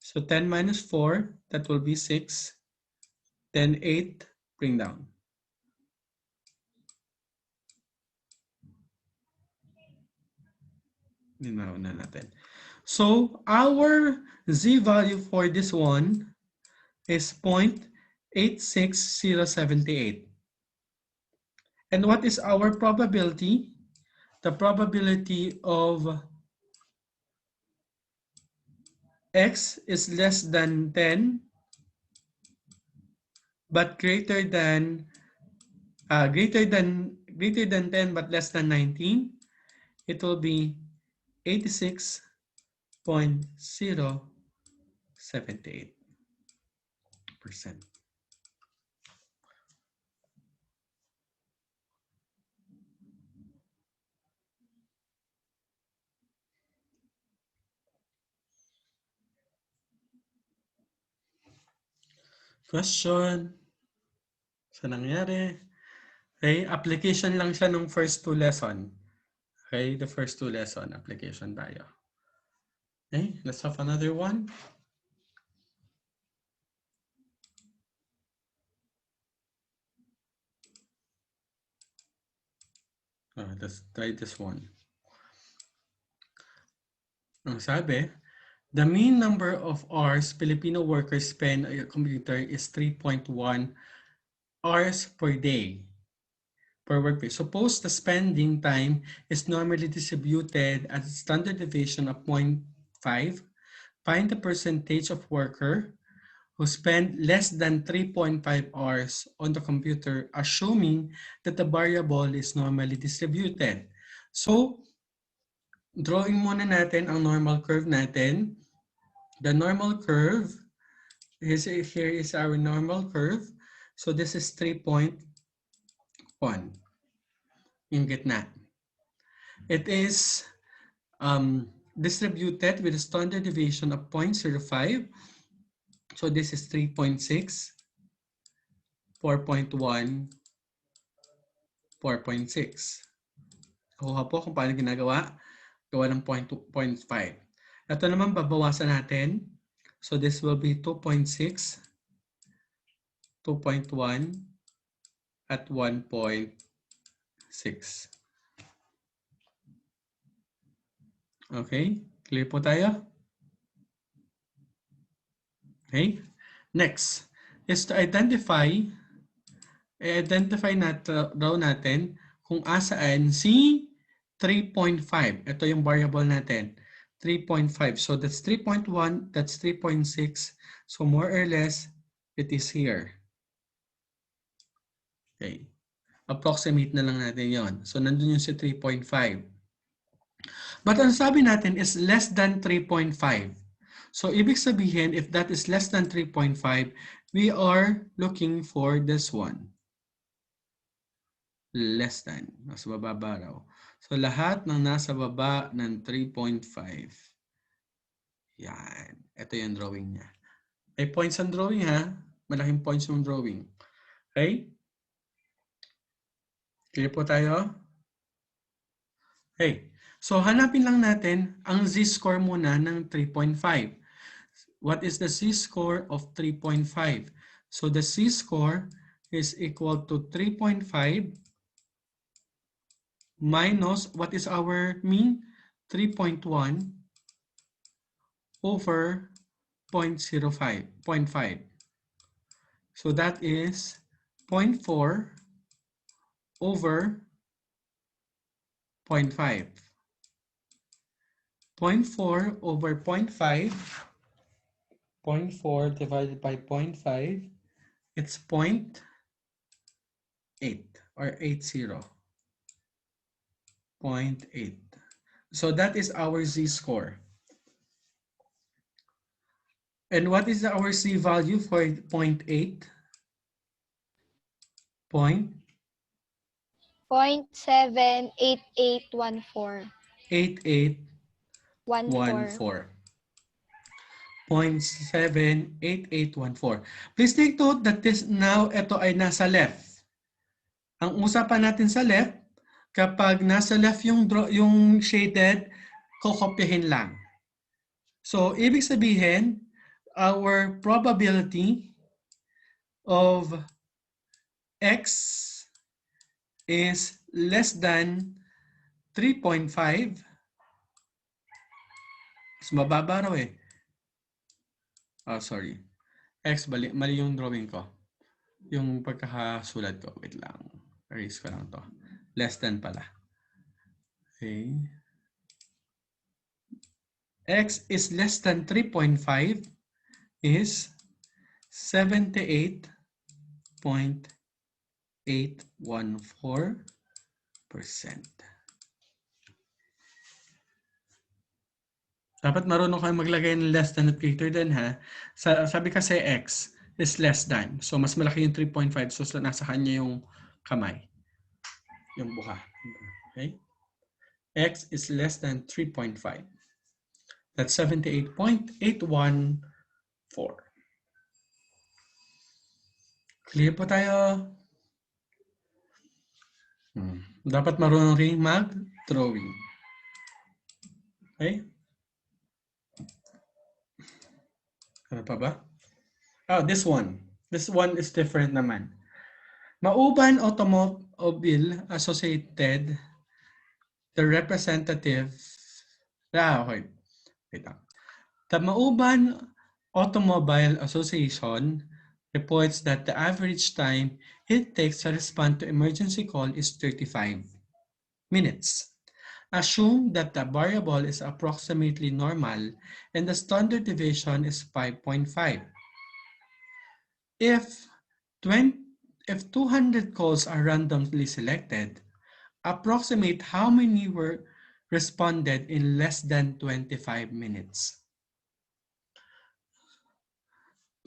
S1: So 10 minus 4, that will be 6. Then 8, bring down. Linaw na natin. So our Z value for this one is 0.86078. And what is our probability? The probability of X is less than 10, but greater than 10 but less than 19. It will be 86.078%. Question? Sa nangyari? Okay, application lang siya nung first 2 lesson. Okay, the first 2 lesson, application tayo. Okay, let's have another one. Let's try this one. Ang sabi, the mean number of hours Filipino workers spend on a computer is 3.1 hours per day per workday. Suppose the spending time is normally distributed at a standard deviation of 0.5. Find the percentage of worker who spend less than 3.5 hours on the computer, assuming that the variable is normally distributed. So, drawing muna natin ang normal curve natin. The normal curve, here is our normal curve. So this is 3.1. Yung gitna. It is distributed with a standard deviation of 0.05. So this is 3.6, 4.1, 4.6. Kuha po kung paano ginagawa. Gawa ng 0.5. Ito naman babawasan natin. So this will be 2.6, 2.1, at 1.6. Okay, clear po tayo? Okay, next is to identify natin kung asaan si 3.5. Ito yung variable natin. 3.5. So that's 3.1, that's 3.6. So more or less, it is here. Okay. Approximate na lang natin yon. So nandun yung si 3.5. But ang sabi natin is less than 3.5. So ibig sabihin, if that is less than 3.5, we are looking for this one. Less than. Nasa bababa raw. So lahat ng nasa baba ng 3.5. Yan. Ito yung drawing niya. May points ang drawing ha. Malaking points yung drawing. Okay? Clear po tayo? Okay. So hanapin lang natin ang z-score muna ng 3.5. What is the z-score of 3.5? So the z-score is equal to 3.5 minus, what is our mean? 3.1 over 0.05. So that is 0.4 over 0.5. 0.4 over 0.5. 0.4 divided by 0.5. It's 0.8 or 80. 0.8. So that is our z-score. And what is our z value for 0.8?
S2: 0.78814.
S1: 8814. 0.78814. Please take note that this now ito ay nasa left. Ang usapan natin sa left, kapag nasa left yung shaded, kokopyahin lang. So, ibig sabihin, our probability of x is less than 3.5. Mas mababa raw eh. Oh, sorry. X, mali yung drawing ko. Yung pagkakasulat ko. Wait lang. Erase ko lang to. Less than pala. Okay. X is less than 3.5 is 78.814%. Dapat marunong kayo maglagay ng less than at greater than, ha? Sabi kasi X is less than. So, mas malaki yung 3.5. So, nasa kanya yung kamay. Yung buka. Okay? X is less than 3.5. That's 78.814. Clear po tayo? Dapat marunong rin mag-drawing. Okay? Ano pa ba? Oh, this one. This one is different naman. Mauban Automobile Associated, the representative, okay. Wait lang. The Mauban Automobile Association reports that the average time it takes to respond to emergency call is 35 minutes. Assume that the variable is approximately normal and the standard deviation is 5.5. If 200 calls are randomly selected, approximate how many were responded in less than 25 minutes.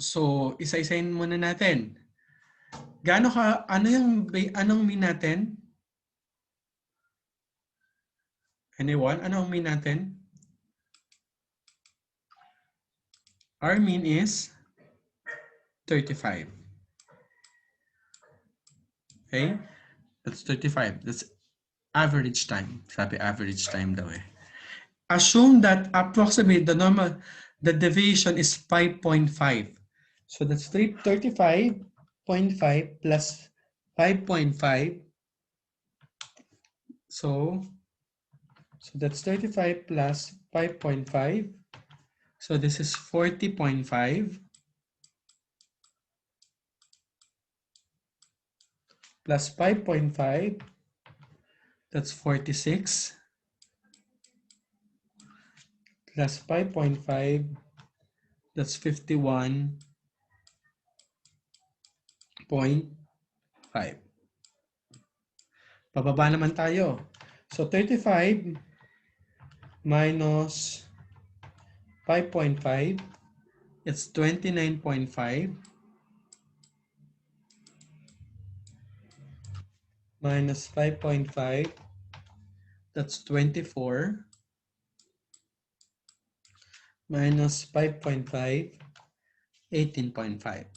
S1: So, isa-isayin muna natin. Anong mean natin? Anyone? Anong mean natin? Our mean is 35. Okay? That's 35. That's average time. Sabi average time daw eh. Assume that approximate the deviation is 5.5. So that's 35.5 plus 5.5. So that's 35 plus 5.5. So this is 40.5 plus 5.5. That's 46 plus 5.5. That's 51.5. Pababa naman tayo. So 35 minus 5.5, it's 29.5 minus 5.5, that's 24 minus 5.5, 18.5.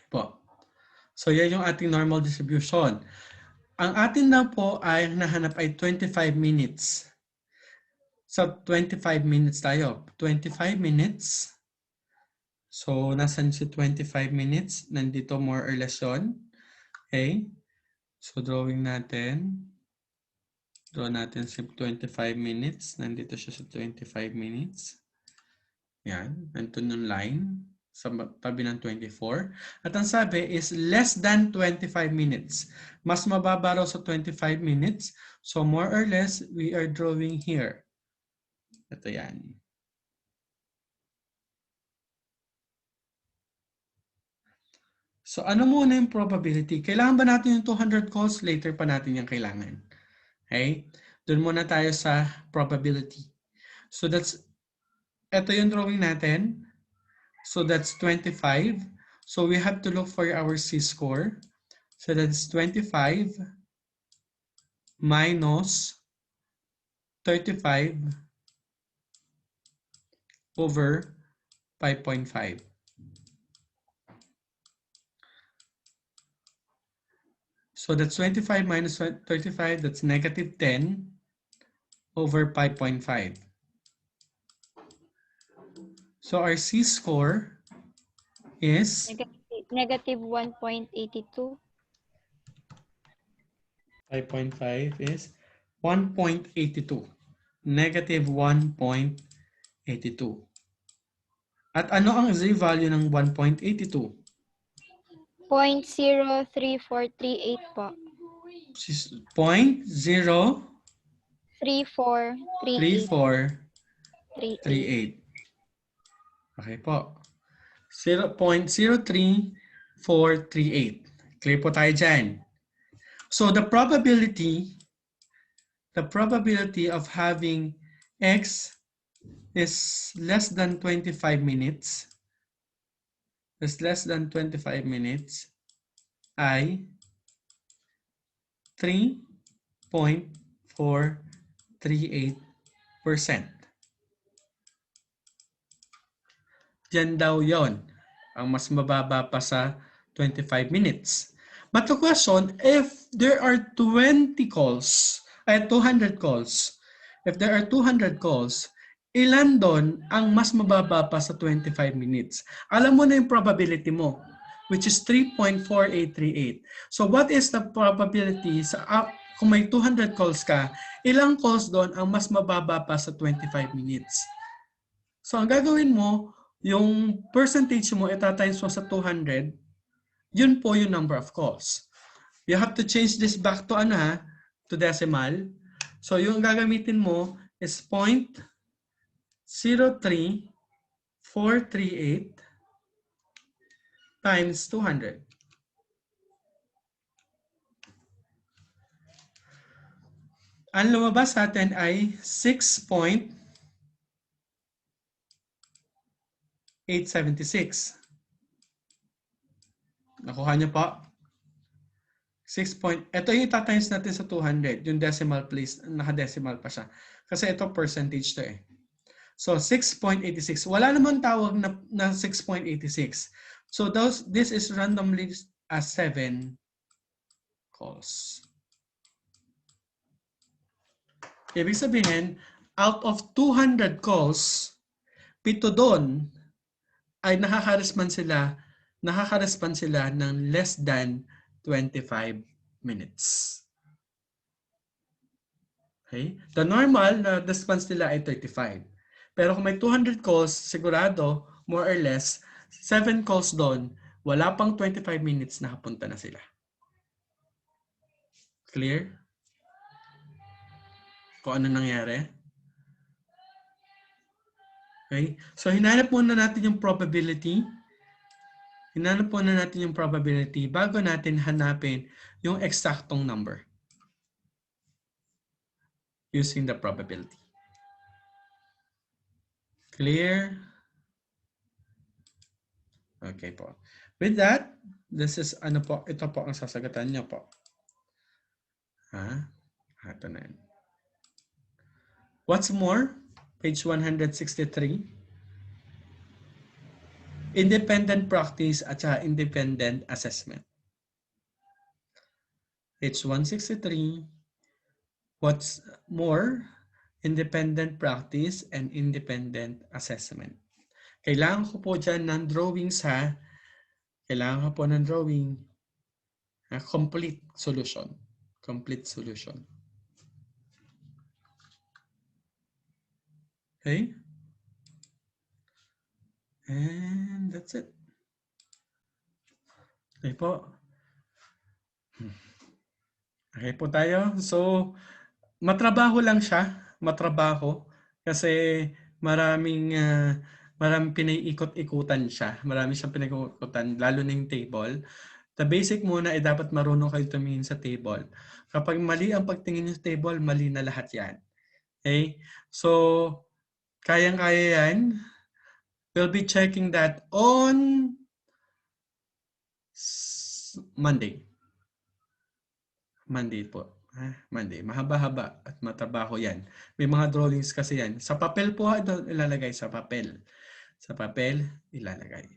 S1: Po. So yan yung ating normal distribution. Ang atin na po ay nahanap ay 25 minutes. So 25 minutes tayo. 25 minutes. So nasan si 25 minutes? Nandito more or less yun. Okay. So drawing natin. Draw natin si 25 minutes. Nandito siya sa 25 minutes. Yan. Nandun yung line sa tabi ng 24. At ang sabi is less than 25 minutes. Mas mababa raw sa 25 minutes. So more or less, we are drawing here. Ito yan. So ano muna yung probability? Kailangan ba natin yung 200 calls? Later pa natin yung kailangan. Okay? Doon muna tayo sa probability. So ito yung drawing natin. So that's 25. So we have to look for our C-score. So that's 25 minus 35 over 5.5. So that's 25 minus 35, that's negative 10 over 5.5. So our C-score is
S2: Negative 1.82.
S1: 5.5 is 1.82. Negative 1.82. At ano ang z-value ng 1.82?
S2: 0.03438 po.
S1: 0.03438.
S2: 3438.
S1: Okay po. 0.03438. Clear po tayo dyan. So the probability of having x is less than 25 minutes ay 3.438%. Diyan daw yon ang mas mababa pa sa 25 minutes. But the question, if there are 200 calls, if there are 200 calls, ilan doon ang mas mababa pa sa 25 minutes? Alam mo na yung probability mo, which is 3.4838. So what is the probability kung may 200 calls ka, ilang calls doon ang mas mababa pa sa 25 minutes? So ang gagawin mo, yung percentage mo itatimes mo sa 200, yun po yung number of calls. You have to change this back to to decimal. So yung gagamitin mo is 0.03438 times 200. Ang lumabas sa atin ay 6.876. Nakuha niyo po? Ito yung itatimes natin sa 200. Yung decimal place, naka-decimal pa siya. Kasi ito percentage to eh. So 6.86. Wala naman tawag na 6.86. So this is randomly as 7 calls. Ibig sabihin, out of 200 calls, 7 doon ay nakaka-respond sila ng less than 25 minutes. Okay? The normal na response nila ay 35. Pero kung may 200 calls, sigurado, more or less, 7 calls doon, wala pang 25 minutes nakapunta na sila. Clear? Kung ano nangyari? Okay? So, hinanap muna natin yung probability. Hinanap muna natin yung probability bago natin hanapin yung eksaktong number using the probability. Clear? Okay po. With that, this is ito po ang sasagutan niyo po. Ito na yan. What's more? Page 163. Independent practice at saka independent assessment. Page 163. What's more? Independent practice and independent assessment. Kailangan ko po dyan ng drawings ha. Kailangan ko po ng drawing. Complete solution. Complete solution. Okay? And that's it. Okay po. Okay po tayo. So, matrabaho lang siya. Matrabaho. Kasi maraming pinaiikot-ikutan siya. Marami siyang pinag-ikutan, lalo na yung table. The basic muna ay dapat marunong kayo tumingin sa table. Kapag mali ang pagtingin sa table, mali na lahat yan. Okay? So, kayang-kaya yan. We'll be checking that on Monday. Monday po. Monday. Mahaba-haba at matrabaho yan. May mga drawings kasi yan. Sa papel po ito ilalagay. Sa papel. Sa papel ilalagay.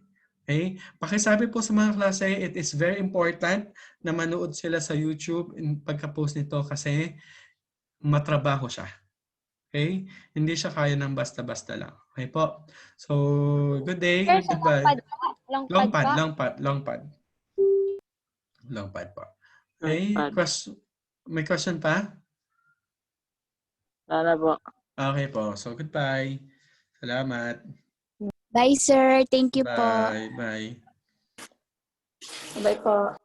S1: Okay? Pakisabi po sa mga klase, it is very important na manood sila sa YouTube in pagka-post nito kasi matrabaho siya. Okay? Hindi siya kaya ng basta-basta lang. Okay po? So, good day.
S2: Sir, sa
S1: Goodbye.
S2: longpad pa.
S1: Longpad po. Okay? May question pa?
S6: Wala po.
S1: Okay po. So, goodbye. Salamat.
S4: Bye, sir. Thank you po.
S1: Bye. Bye.
S6: Bye po.